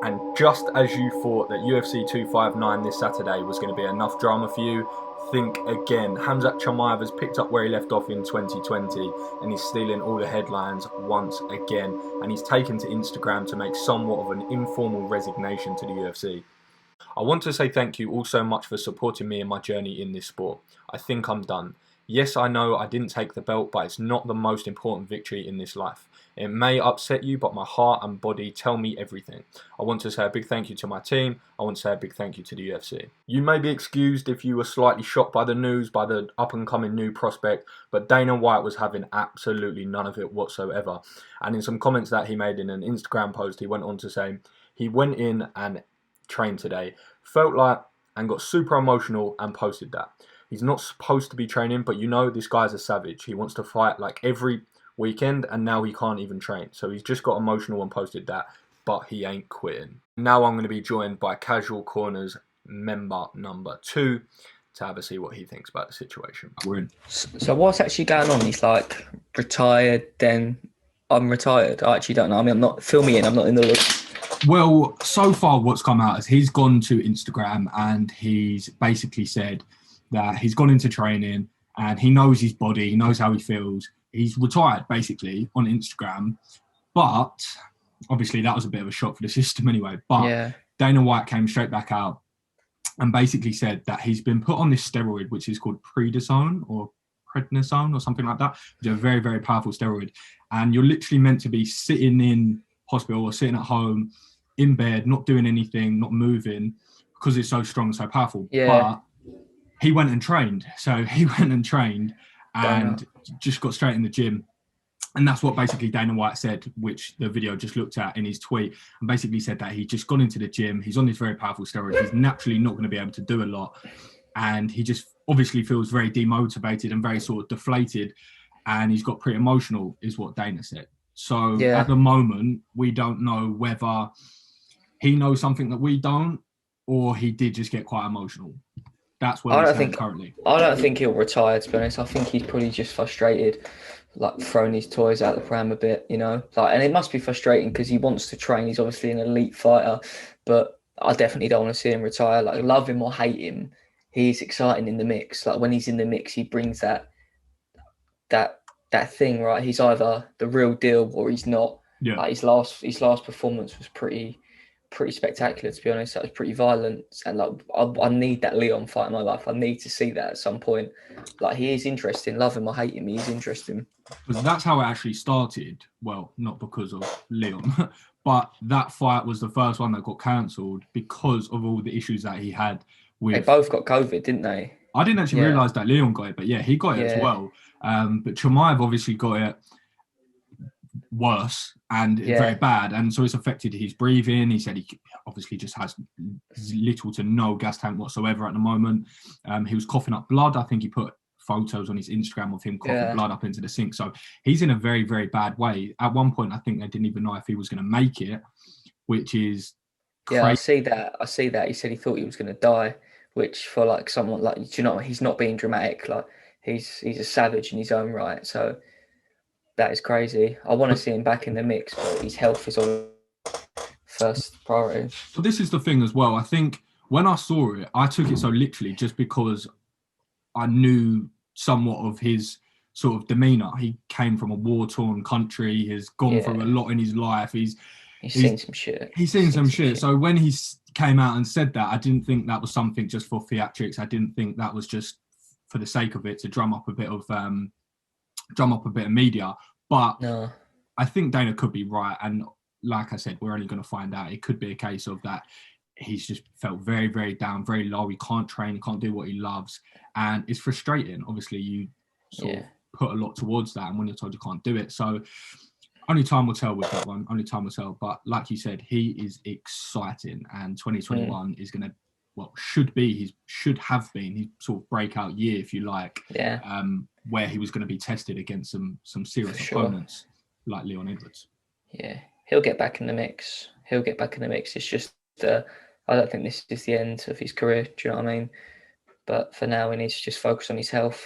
And just as you thought that UFC 259 this Saturday was going to be enough drama for you, think again. Khamzat Chimaev has picked up where he left off in 2020 and he's stealing all the headlines once again. And he's taken to Instagram to make somewhat of an informal resignation to the UFC. I want to say thank you all so much for supporting me in my journey in this sport. I think I'm done. Yes, I know I didn't take the belt, but it's not the most important victory in this life. It may upset you, but my heart and body tell me everything. I want to say a big thank you to my team. I want to say a big thank you to the UFC. You may be excused if you were slightly shocked by the news, by the up-and-coming new prospect, but Dana White was having absolutely none of it whatsoever. And in some comments that he made in an Instagram post, he went on to say, he went in and trained today, felt like and got super emotional and posted that. He's not supposed to be training, but you know this guy's a savage. He wants to fight like every weekend and now he can't even train. So he's just got emotional and posted that, but he ain't quitting. Now I'm going to be joined by Casual Corners member number 2 to have a see what he thinks about the situation. We're in. So what's actually going on? He's like retired, then I'm retired. I actually don't know. I mean, I'm not, fill me in. I'm not in the loop. Well, so far what's come out is he's gone to Instagram and he's basically said that he's gone into training and he knows his body, he knows how he feels. He's retired basically on Instagram, but obviously that was a bit of a shock for the system anyway. But Yeah. Dana White came straight back out and basically said that he's been put on this steroid, which is called prednisone or prednisone or something like that, which is a very, very powerful steroid. And you're literally meant to be sitting in hospital or sitting at home in bed, not doing anything, not moving, because it's so strong, so powerful. Yeah. But he went and trained. So he went and trained and just got straight in the gym. And that's what basically Dana White said, which the video just looked at in his tweet, and basically said that he just gone into the gym. He's on this very powerful steroid. He's naturally not going to be able to do a lot. And he just obviously feels very demotivated and very sort of deflated. And he's got pretty emotional, is what Dana said. So at the moment, we don't know whether he knows something that we don't, or he did just get quite emotional. That's where we stand currently. I don't think he'll retire, to be honest. I think he's probably just frustrated, like throwing his toys out the pram a bit, you know. Like, and it must be frustrating because he wants to train. He's obviously an elite fighter, but I definitely don't want to see him retire. Like, love him or hate him, he's exciting in the mix. Like, when he's in the mix, he brings that thing, right? He's either the real deal or he's not. Yeah. Like his last performance was pretty spectacular, to be honest. That was pretty violent, and like I need that Leon fight in my life. I need to see that at some point. Like, he is interesting. Love him or hate him, he's interesting. Because that's how it actually started. Well, not because of Leon, but that fight was the first one that got cancelled because of all the issues that he had with. They both got COVID, didn't they? I didn't actually realise that Leon got it, but yeah, he got it as well. But Chimaev obviously got it worse and very bad, and so it's affected his breathing. He said he obviously just has little to no gas tank whatsoever at the moment. He was coughing up blood. I think he put photos on his Instagram of him coughing blood up into the sink. So he's in a very, very bad way. At one point, I think they didn't even know if he was going to make it, which is crazy. Yeah, I see that. He said he thought he was going to die, which for like someone like, do you know, he's not being dramatic. Like, he's a savage in his own right. So that is crazy. I want to see him back in the mix, but his health is on first priority. So this is the thing as well. I think when I saw it, I took it so literally just because I knew somewhat of his sort of demeanour. He came from a war-torn country. He's gone through a lot in his life. He's seen some shit. He's seen some shit. So when he came out and said that, I didn't think that was something just for theatrics. I didn't think that was just for the sake of it to drum up a bit of media. But no. I think Dana could be right. And like I said, we're only going to find out. It could be a case of that he's just felt very, very down, very low. He can't train. He can't do what he loves. And it's frustrating. Obviously, you sort of put a lot towards that. And when you're told you can't do it. So only time will tell with that one. Only time will tell. But like you said, he is exciting. And 2021 is going to, should have been his sort of breakout year, if you like. Yeah. Where he was going to be tested against some serious opponents like Leon Edwards. Yeah. He'll get back in the mix. It's just, I don't think this is the end of his career. Do you know what I mean? But for now, he needs to just focus on his health.